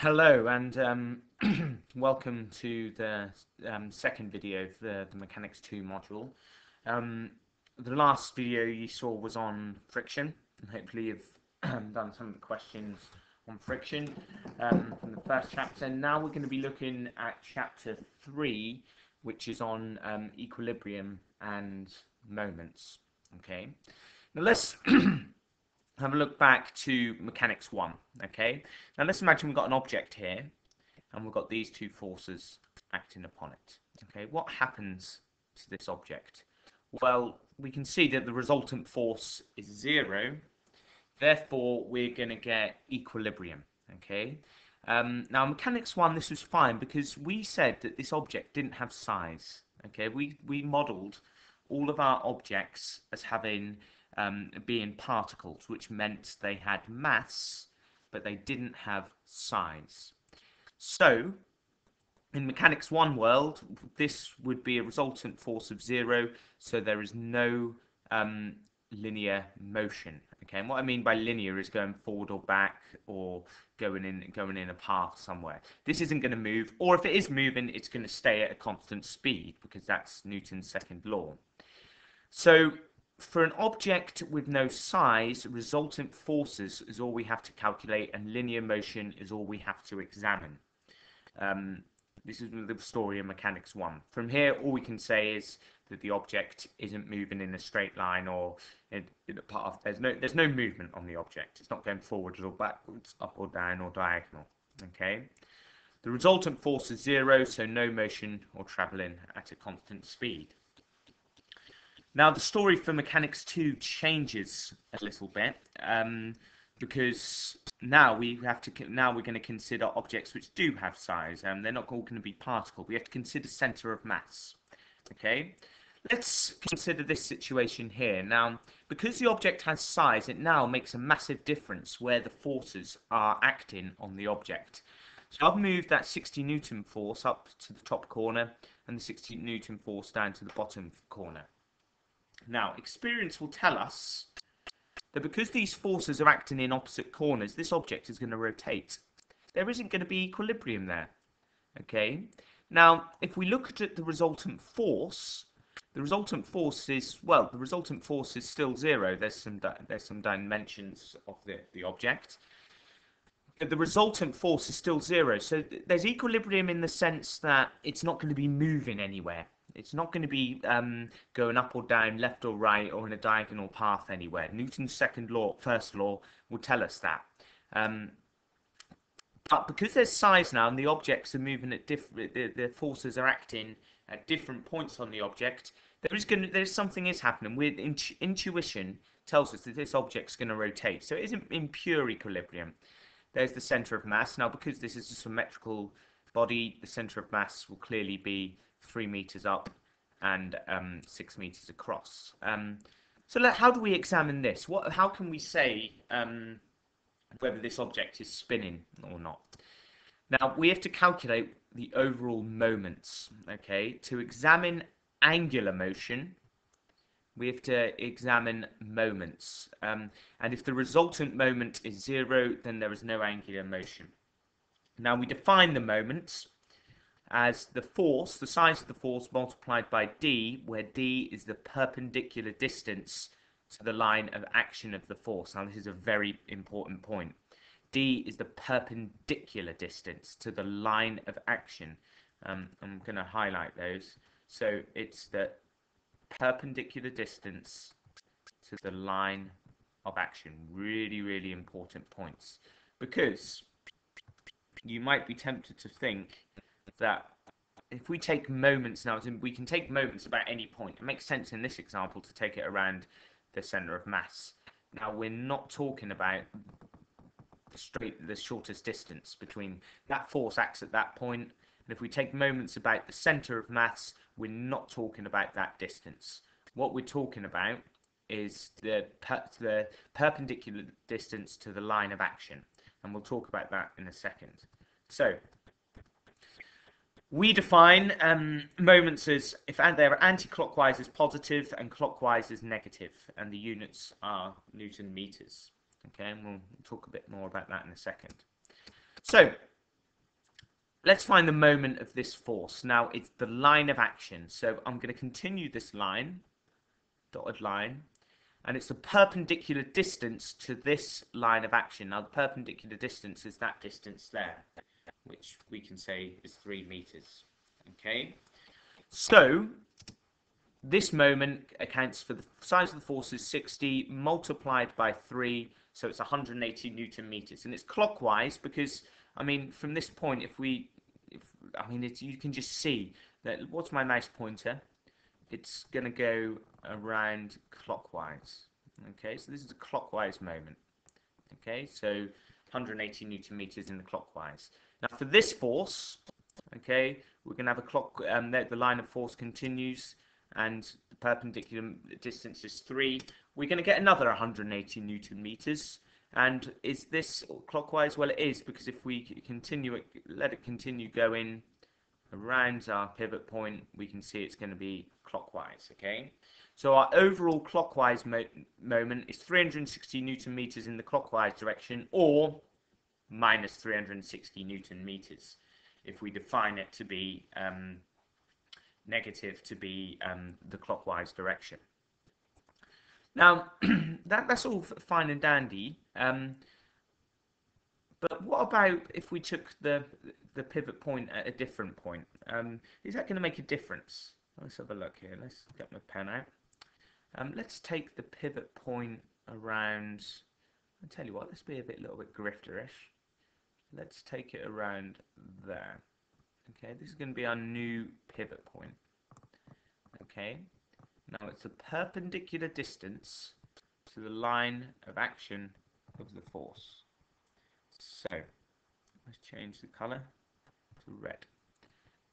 Hello and welcome to the second video of the Mechanics 2 module. The last video you saw was on friction, and hopefully you've done some of the questions on friction from the first chapter. Now we're going to be looking at chapter 3, which is on equilibrium and moments. Okay, now let's have a look back to Mechanics 1, okay? Now let's imagine we've got an object here, and we've got these two forces acting upon it, okay? What happens to this object? Well, we can see that the resultant force is 0, therefore we're going to get equilibrium, okay? Now Mechanics 1, this was fine because we said that this object didn't have size, okay? We modelled all of our objects as having being particles, which meant they had mass, but they didn't have size. So, in Mechanics 1 world, this would be a resultant force of 0, so there is no linear motion. Okay, and what I mean by linear is going forward or back, or going in a path somewhere. This isn't going to move, or if it is moving, it's going to stay at a constant speed, because that's Newton's second law. So, for an object with no size, resultant forces is all we have to calculate, and linear motion is all we have to examine. This is the story of Mechanics 1. From here, all we can say is that the object isn't moving in a straight line or in a path. There's no movement on the object. It's not going forwards or backwards, up or down or diagonal. Okay. The resultant force is 0, so no motion or travelling at a constant speed. Now the story for Mechanics 2 changes a little bit because now we're going to consider objects which do have size, and they're not all going to be particle. We have to consider center of mass. Okay, let's consider this situation here. Now, because the object has size, it now makes a massive difference where the forces are acting on the object. So I've moved that 60 Newton force up to the top corner and the 60 Newton force down to the bottom corner. Now, experience will tell us that because these forces are acting in opposite corners, this object is going to rotate. There isn't going to be equilibrium there. Okay. Now, if we look at the resultant force is, well, the resultant force is still 0. There's some dimensions of the object. But the resultant force is still 0. So there's equilibrium in the sense that it's not going to be moving anywhere. It's not going to be going up or down, left or right, or in a diagonal path anywhere. Newton's first law will tell us that. But because there's size now and the objects are moving at the forces are acting at different points on the object, there's something is happening. Intuition tells us that this object's going to rotate. So it isn't in pure equilibrium. There's the center of mass. Now, because this is a symmetrical body, the center of mass will clearly be 3 meters up and 6 meters across. So how do we examine this? How can we say whether this object is spinning or not? Now, we have to calculate the overall moments. Okay, to examine angular motion, we have to examine moments. And if the resultant moment is 0, then there is no angular motion. Now, we define the moments as the force, the size of the force multiplied by d, where d is the perpendicular distance to the line of action of the force. Now, this is a very important point. D is the perpendicular distance to the line of action. I'm going to highlight those. So it's the perpendicular distance to the line of action. Really, really important points. Because you might be tempted to think that if we take moments now, we can take moments about any point. It makes sense in this example to take it around the center of mass. Now, we're not talking about the shortest distance between that force acts at that point. And if we take moments about the center of mass, we're not talking about that distance. What we're talking about is the perpendicular distance to the line of action. And we'll talk about that in a second. So, we define moments as if they're anti-clockwise as positive and clockwise as negative, and the units are Newton meters. Okay, and we'll talk a bit more about that in a second. So, let's find the moment of this force. Now, it's the line of action. So I'm going to continue this line, dotted line, and it's the perpendicular distance to this line of action. Now, the perpendicular distance is that distance there, which we can say is 3 meters. Okay, so this moment accounts for the size of the force is 60 multiplied by 3, so it's 180 Newton meters, and it's clockwise because, I mean, from this point, you can just see that. What's my mouse pointer? It's going to go around clockwise. Okay, so this is a clockwise moment. Okay, so 180 Newton meters in the clockwise. Now for this force, okay, we're going to have a clock. The line of force continues, and the perpendicular distance is 3. We're going to get another 180 Newton meters. And is this clockwise? Well, it is, because if we continue it, let it continue going around our pivot point, we can see it's going to be clockwise. Okay, so our overall clockwise moment is 360 Newton meters in the clockwise direction, or minus 360 Newton meters, if we define it to be negative, to be the clockwise direction. Now, that's all fine and dandy, but what about if we took the pivot point at a different point? Is that going to make a difference? Let's have a look here. Let's get my pen out. Let's take the pivot point around. I'll tell you what. Let's be a little bit grifterish. Let's take it around there. Okay, this is going to be our new pivot point. Okay. Now it's a perpendicular distance to the line of action of the force. So let's change the color to red.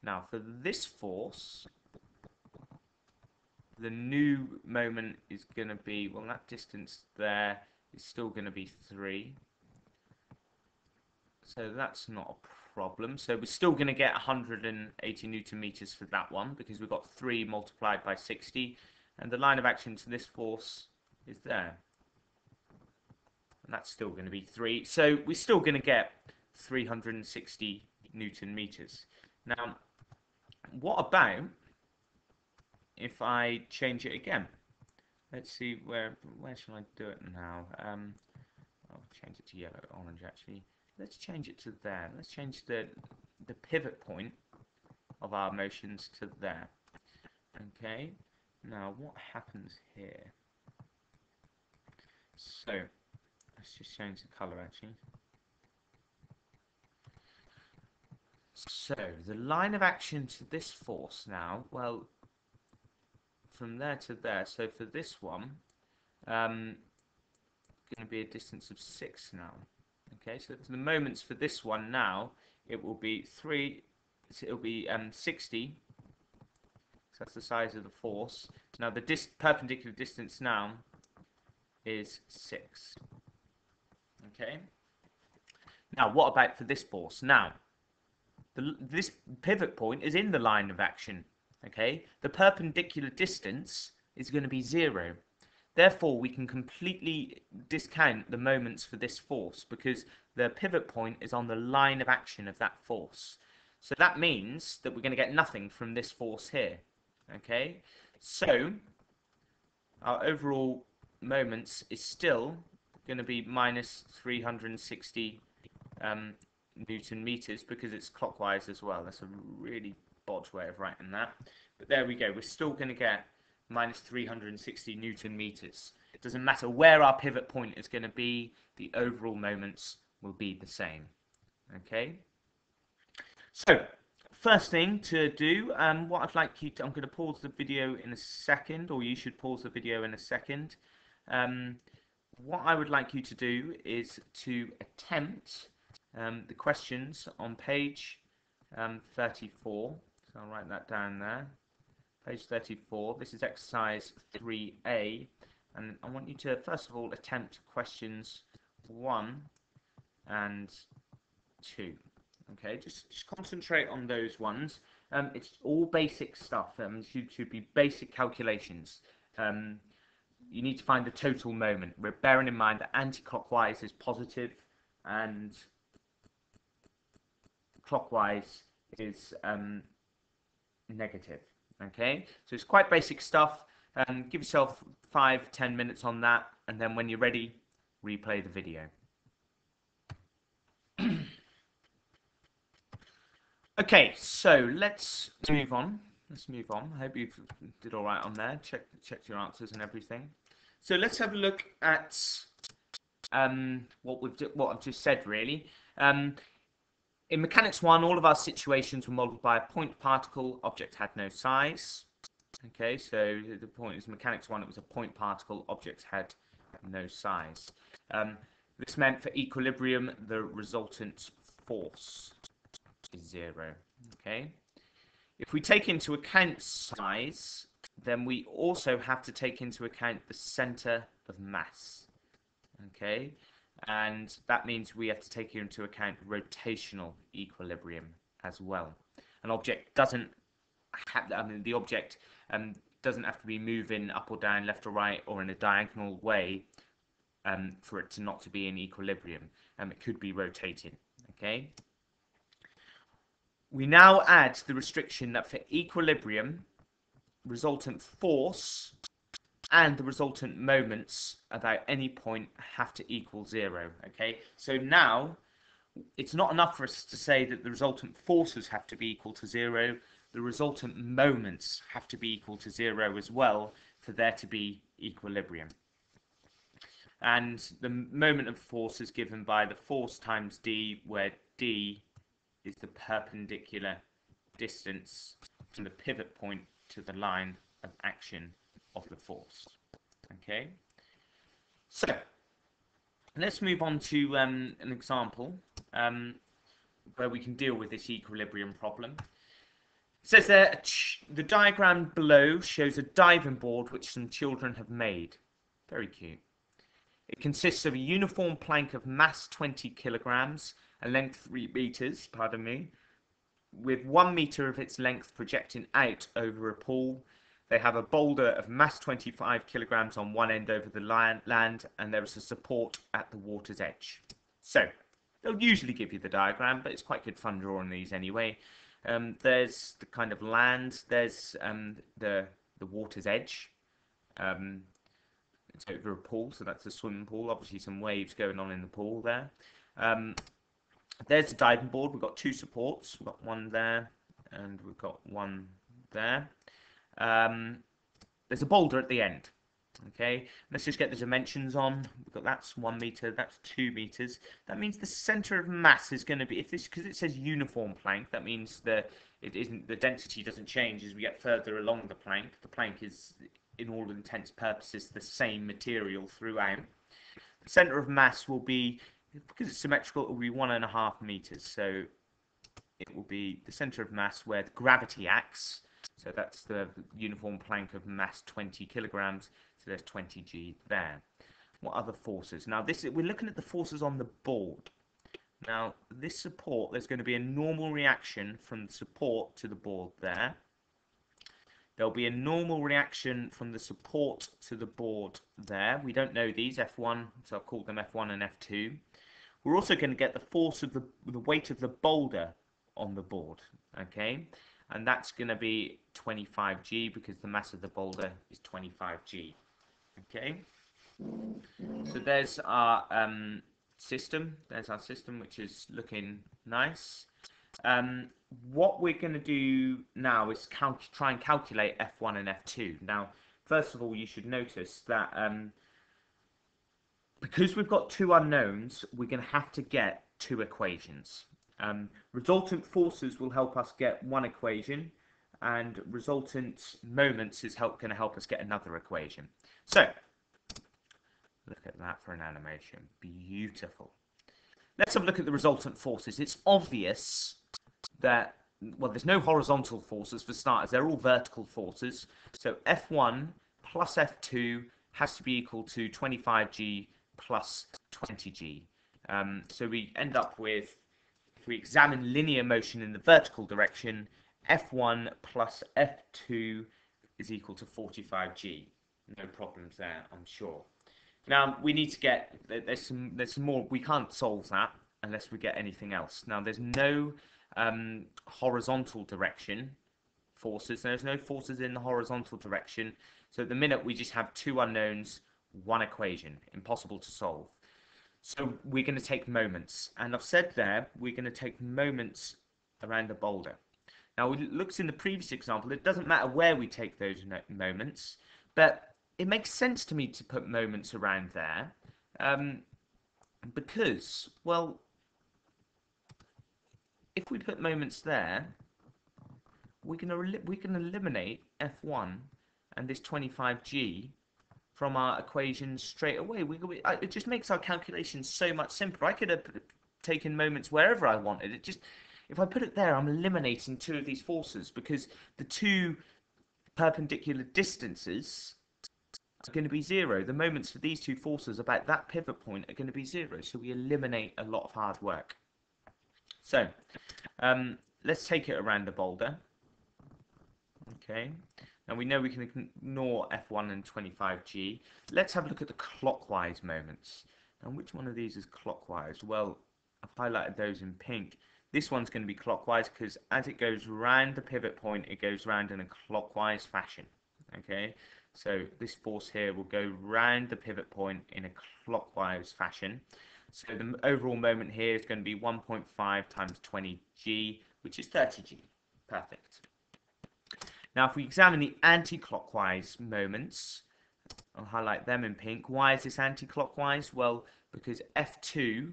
Now for this force, the new moment is going to be, well, that distance there is still going to be 3. So that's not a problem. So we're still going to get 180 Newton meters for that one, because we've got 3 multiplied by 60, and the line of action to this force is there, and that's still going to be 3. So we're still going to get 360 Newton meters. Now, what about if I change it again? Let's see, where shall I do it now? I'll change it to yellow, orange actually. Let's change it to there. Let's change the pivot point of our motions to there. Okay, now what happens here? So let's just change the color actually. So the line of action to this force now, well, from there to there, so for this one, going to be a distance of 6 now. Okay, so for the moments for this one now, it will be 3, it'll be 60, so that's the size of the force. Now the perpendicular distance now is 6. Okay, now what about for this force? Now, this pivot point is in the line of action. Okay, the perpendicular distance is going to be 0. Therefore, we can completely discount the moments for this force, because the pivot point is on the line of action of that force. So that means that we're going to get nothing from this force here. Okay, so our overall moments is still going to be minus 360 Newton meters, because it's clockwise as well. That's a really bodge way of writing that. But there we go. We're still going to get minus 360 Newton meters. It doesn't matter where our pivot point is going to be, the overall moments will be the same. Okay? So, first thing to do, what I'd like you to, I'm going to pause the video in a second, or you should pause the video in a second. What I would like you to do is to attempt the questions on page 34. So I'll write that down there. Page 34. This is exercise 3A, and I want you to first of all attempt questions 1 and 2. Okay, just concentrate on those ones. It's all basic stuff. Should be basic calculations. You need to find the total moment. We're bearing in mind that anti-clockwise is positive and clockwise is negative. Okay, so it's quite basic stuff. Give yourself 5-10 minutes on that, and then when you're ready, replay the video. Okay, so let's move on. I hope you did all right on there. Checked your answers and everything. So let's have a look at what I've just said. Really, in Mechanics 1, all of our situations were modelled by a point particle. Object had no size. Okay, so the point is Mechanics 1. It was a point particle. Objects had no size. This meant for equilibrium, the resultant force is 0. Okay. If we take into account size, then we also have to take into account the center of mass. Okay, and that means we have to take into account rotational equilibrium as well. An object doesn't have, the object doesn't have to be moving up or down, left or right, or in a diagonal way for it to not to be in equilibrium. It could be rotating. Okay. We now add the restriction that for equilibrium, resultant force and the resultant moments about any point have to equal 0. Okay, so now it's not enough for us to say that the resultant forces have to be equal to 0. The resultant moments have to be equal to 0 as well for there to be equilibrium. And the moment of force is given by the force times d, where d is the perpendicular distance from the pivot point to the line of action of the force. Okay, so let's move on to an example where we can deal with this equilibrium problem. It says there, the diagram below shows a diving board which some children have made. Very cute. It consists of a uniform plank of mass 20 kilograms and length 3 meters, pardon me, with 1 meter of its length projecting out over a pool. They have a boulder of mass 25 kilograms on one end over the land, and there is a support at the water's edge. So, they'll usually give you the diagram, but it's quite good fun drawing these anyway. There's the kind of land, there's the water's edge. It's over a pool, so that's a swimming pool. Obviously some waves going on in the pool there. There's the diving board. We've got 2 supports. We've got one there and we've got one there. There's a boulder at the end. Okay, let's just get the dimensions on. We've got that's 1 meter, that's 2 meters. That means the center of mass is going to be, if this, because it says uniform plank, that means the density doesn't change as we get further along the plank. The plank is, in all intents and purposes, the same material throughout. The center of mass will be, because it's symmetrical, it will be 1.5 meters. So it will be the center of mass where the gravity acts. So that's the uniform plank of mass 20 kilograms. So there's 20 G there. What other forces? Now we're looking at the forces on the board. Now this support, there's going to be a normal reaction from the support to the board there. There'll be a normal reaction from the support to the board there. We don't know these, F1, so I'll call them F1 and F2. We're also going to get the force of the weight of the boulder on the board, okay? And that's going to be 25 G because the mass of the boulder is 25 G, okay? So there's our system. There's our system, which is looking nice. What we're going to do now is try and calculate F1 and F2. Now, first of all, you should notice that because we've got 2 unknowns, we're going to have to get 2 equations. Resultant forces will help us get 1 equation, and resultant moments is going to help us get another equation. So, look at that for an animation. Beautiful. Let's have a look at the resultant forces. It's obvious that, well, there's no horizontal forces for starters. They're all vertical forces. So F1 plus F2 has to be equal to 25G plus 20G. So we end up with, if we examine linear motion in the vertical direction, F1 plus F2 is equal to 45G. No problems there, I'm sure. Now we need to get, there's some more, we can't solve that unless we get anything else. Now there's no horizontal direction forces. There's no forces in the horizontal direction. So at the minute we just have two unknowns, one equation, impossible to solve. So we're going to take moments, and I've said there we're going to take moments around the boulder. Now, it looks in the previous example, it doesn't matter where we take those moments, but it makes sense to me to put moments around there, because, well, if we put moments there, we can eliminate F1 and this 25g from our equation straight away. It just makes our calculations so much simpler. I could have taken moments wherever I wanted. If I put it there, I'm eliminating two of these forces because the two perpendicular distances are going to be zero. The moments for these two forces about that pivot point are going to be zero. So we eliminate a lot of hard work. So let's take it around the boulder. Okay. Now we know we can ignore F1 and 25g. Let's have a look at the clockwise moments. And which one of these is clockwise? Well, I've highlighted those in pink. This one's going to be clockwise because as it goes round the pivot point, it goes round in a clockwise fashion. Okay, so this force here will go round the pivot point in a clockwise fashion. So the overall moment here is going to be 1.5 times 20g, which is 30g. Perfect. Now, if we examine the anti-clockwise moments, I'll highlight them in pink. Why is this anti-clockwise? Well, because F2,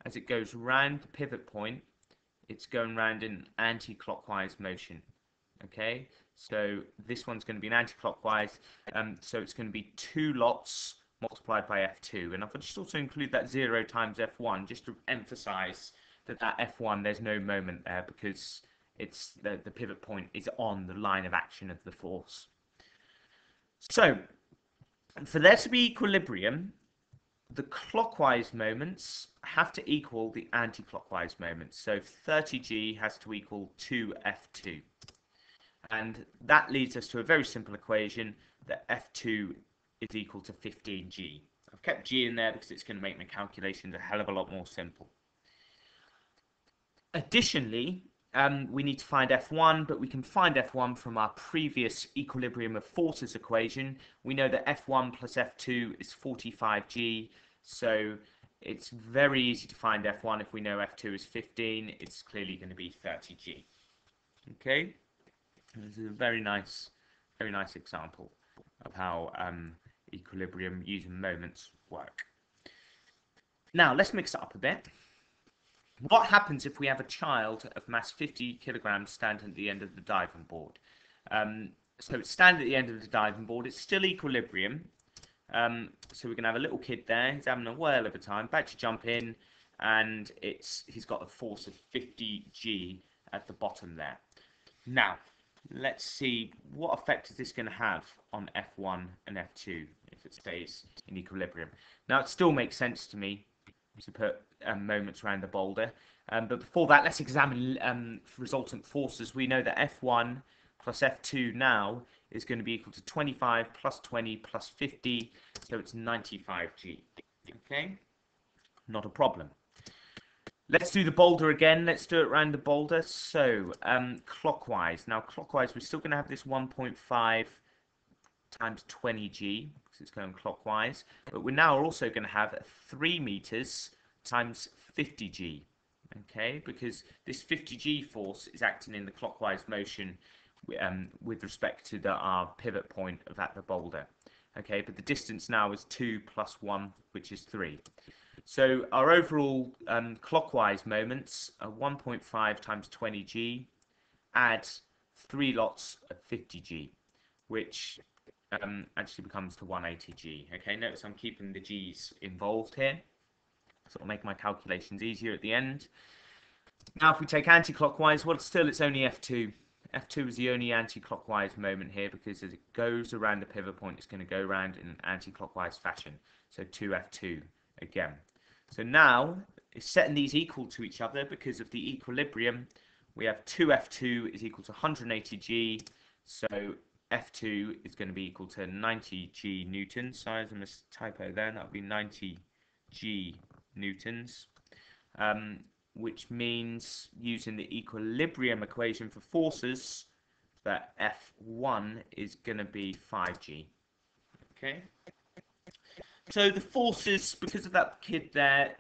as it goes round the pivot point, it's going round in anti-clockwise motion. Okay, so this one's going to be an anti-clockwise, so it's going to be 2 lots multiplied by F2. And I'll just also include that 0 times F1, just to emphasize that F1, there's no moment there because it's the pivot point is on the line of action of the force. So, for there to be equilibrium, the clockwise moments have to equal the anti-clockwise moments. So 30g has to equal 2f2. And that leads us to a very simple equation that f2 is equal to 15g. I've kept g in there because it's going to make my calculations a hell of a lot more simple. Additionally, we need to find F1, but we can find F1 from our previous equilibrium of forces equation. We know that F1 plus F2 is 45g, so it's very easy to find F1 if we know F2 is 15. It's clearly going to be 30g. Okay, this is a very nice example of how equilibrium using moments work. Now, let's mix it up a bit. What happens if we have a child of mass 50 kilograms standing at the end of the diving board? So it's standing at the end of the diving board. It's still equilibrium. So we're going to have a little kid there. He's having a whale of a time. About to jump in, and he's got a force of 50g at the bottom there. Now, let's see what effect is this going to have on F1 and F2 if it stays in equilibrium. Now, it still makes sense to me to put moments around the boulder. But before that, let's examine resultant forces. We know that F1 plus F2 now is going to be equal to 25 plus 20 plus 50, so it's 95g. Okay, not a problem. Let's do the boulder again. Let's do it around the boulder. So clockwise. Now clockwise, we're still going to have this 1.5 times 20g because it's going clockwise, but we're now also going to have 3 meters times 50g. Okay, because this 50g force is acting in the clockwise motion with respect to our pivot point of at the boulder. Okay, but the distance now is 2 plus 1, which is 3. So our overall clockwise moments are 1.5 times 20g, add 3 lots of 50g, which actually becomes to 180g. Okay, notice I'm keeping the g's involved here, so it'll make my calculations easier at the end. Now if we take anti-clockwise, well still it's only F2. F2 is the only anti-clockwise moment here because as it goes around the pivot point, it's going to go around in an anti-clockwise fashion. So 2F2 again. So now, it's setting these equal to each other because of the equilibrium. We have 2F2 is equal to 180g. So F2 is going to be equal to 90g newtons. Sorry, there's a typo there. That would be 90g newtons. which means using the equilibrium equation for forces, that F1 is going to be 5G. Okay. So the forces, because of that kid there,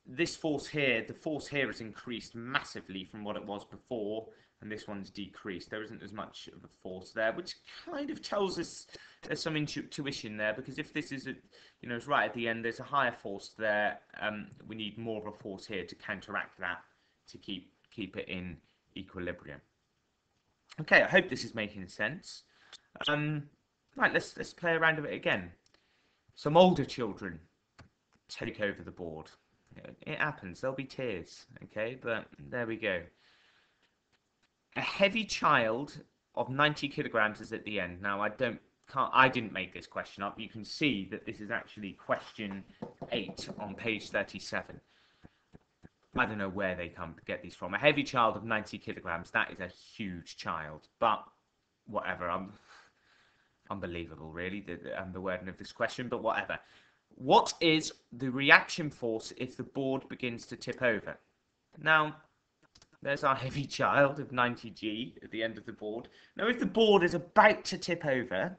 this force here, the force here has increased massively from what it was before, and this one's decreased. There isn't as much of a force there, which kind of tells us there's some intuition there, because if this is, it's right at the end, there's a higher force there, we need more of a force here to counteract that, to keep it in equilibrium. Okay, I hope this is making sense. Right, let's play around with it again. Some older children take over the board. It happens. There'll be tears. Okay, but there we go. A heavy child of 90 kilograms is at the end. Now I didn't make this question up. You can see that this is actually question 8 on page 37. I don't know where they get these from. A heavy child of 90 kilograms. That is a huge child. But whatever. Unbelievable, really, the wording of this question, but whatever. What is the reaction force if the board begins to tip over? Now, there's our heavy child of 90G at the end of the board. Now, if the board is about to tip over,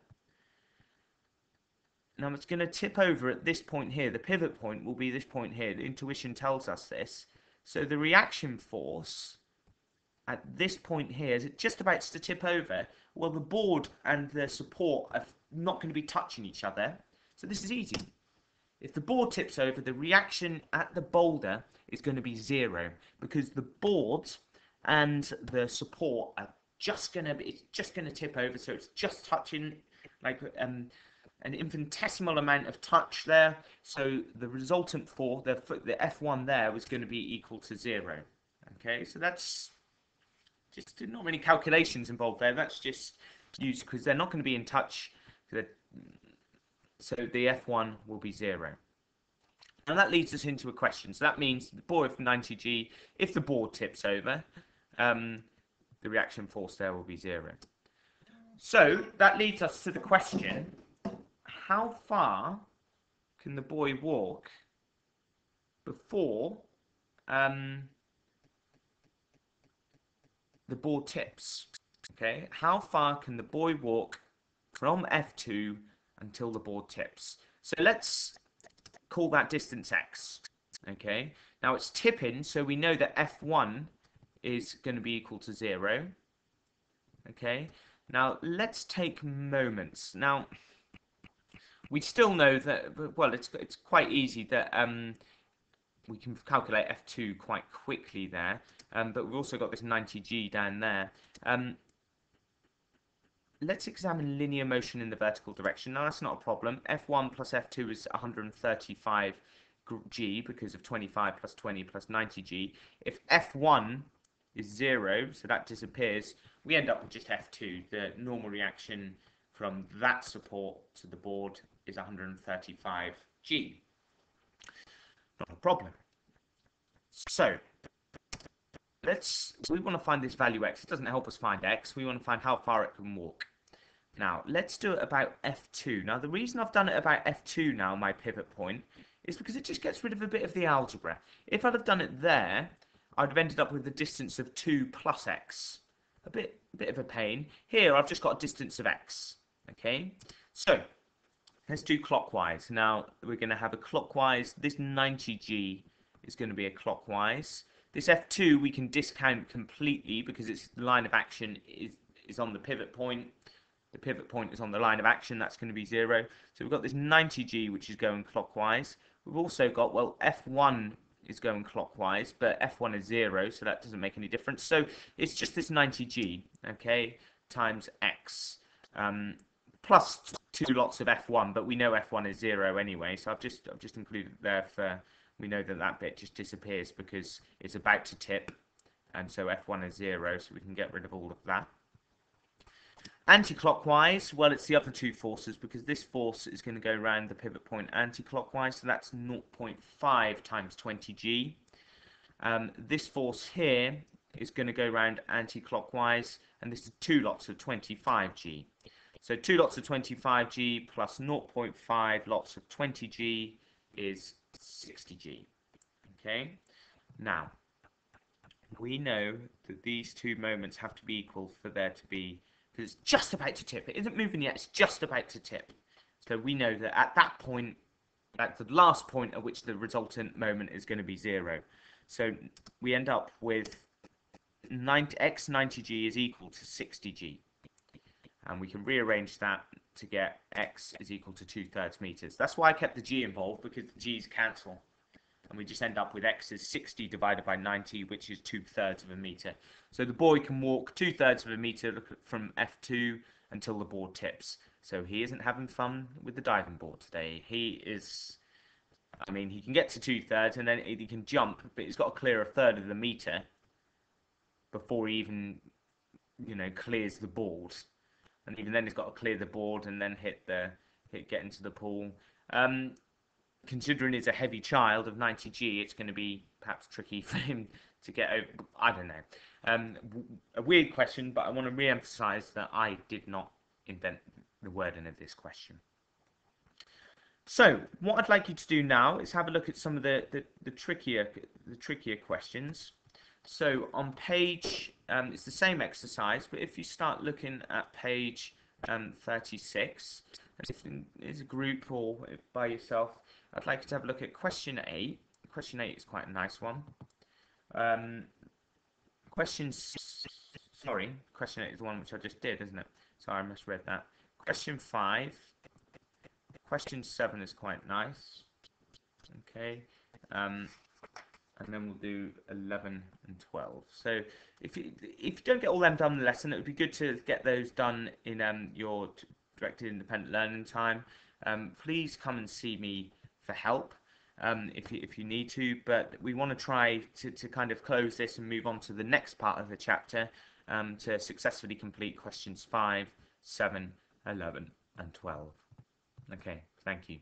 now it's going to tip over at this point here. The pivot point will be this point here. The intuition tells us this. So the reaction force at this point here, is it just about to tip over? Well, the board and the support are not going to be touching each other. So this is easy. If the board tips over, the reaction at the boulder is going to be 0, because the board and the support are just going to tip over. So it's just touching, like an infinitesimal amount of touch there. So the resultant for the F1 there was going to be equal to 0. Okay, so that's just not many calculations involved there. That's just used because they're not going to be in touch. So the F1 will be 0. And that leads us into a question. So that means the board of 90G, if the board tips over, the reaction force there will be 0. So that leads us to the question, how far can the boy walk before the board tips? Okay, how far can the boy walk from F2 until the board tips? So let's call that distance x. Okay, now it's tipping, so we know that F1 is going to be equal to 0. Okay, now let's take moments. Now we still know that, well, it's quite easy that we can calculate F2 quite quickly there, but we've also got this 90G down there. Let's examine linear motion in the vertical direction. Now, that's not a problem. F1 plus F2 is 135G because of 25 plus 20 plus 90G. If F1 is 0, so that disappears, we end up with just F2. The normal reaction from that support to the board is 135G. Not a problem. So, we want to find this value x. It doesn't help us find x. We want to find how far it can walk. Now, let's do it about F2. Now, the reason I've done it about F2 now, my pivot point, is because it just gets rid of a bit of the algebra. If I'd have done it there, I'd have ended up with the distance of 2 plus x. A bit of a pain. Here, I've just got a distance of x. Okay? So, let's do clockwise. Now, we're going to have a clockwise. This 90G is going to be a clockwise. This F2 we can discount completely because its line of action is on the pivot point. The pivot point is on the line of action. That's going to be 0. So we've got this 90G which is going clockwise. We've also got, well, F1 is going clockwise, but F1 is 0, so that doesn't make any difference. So it's just this 90G, okay, times x, plus 2 lots of F1, but we know F1 is 0 anyway, so I've just included it there for, we know that bit just disappears because it's about to tip, and so F1 is 0, so we can get rid of all of that. Anti-clockwise, well, it's the other two forces because this force is going to go around the pivot point anti-clockwise, so that's 0.5 times 20G. This force here is going to go around anti-clockwise, and this is 2 lots of 25G. So 2 lots of 25G plus 0.5 lots of 20G is 60G. Okay. Now, we know that these two moments have to be equal for there to be, because it's just about to tip. It isn't moving yet, it's just about to tip. So we know that at that point, at the last point at which the resultant moment is going to be 0. So we end up with x 90g is equal to 60g. And we can rearrange that to get x is equal to 2/3 meters. That's why I kept the g involved, because the g's cancel. And we just end up with x is 60 divided by 90, which is 2/3 of a meter. So the boy can walk 2/3 of a meter from F2 until the board tips. So he isn't having fun with the diving board today. He is, I mean, he can get to 2/3 and then he can jump, but he's got to clear 1/3 of the meter before he even, clears the board. And even then he's got to clear the board and then get into the pool. Considering he's a heavy child of 90g, it's going to be perhaps tricky for him to get over. I don't know. A weird question, but I want to re-emphasize that I did not invent the wording of this question. So what I'd like you to do now is have a look at some of the trickier questions. So on page, it's the same exercise, but if you start looking at page 36, if it's a group or by yourself, I'd like you to have a look at question 8. Question 8 is quite a nice one. Question 8 is the one which I just did, isn't it? Sorry, I misread that. Question 5. Question 7 is quite nice. Okay. And then we'll do 11 and 12. So if you don't get all them done in the lesson, it would be good to get those done in your directed independent learning time. Please come and see me for help if you need to, but we want to try to kind of close this and move on to the next part of the chapter to successfully complete questions 5, 7, 11 and 12. Okay, thank you.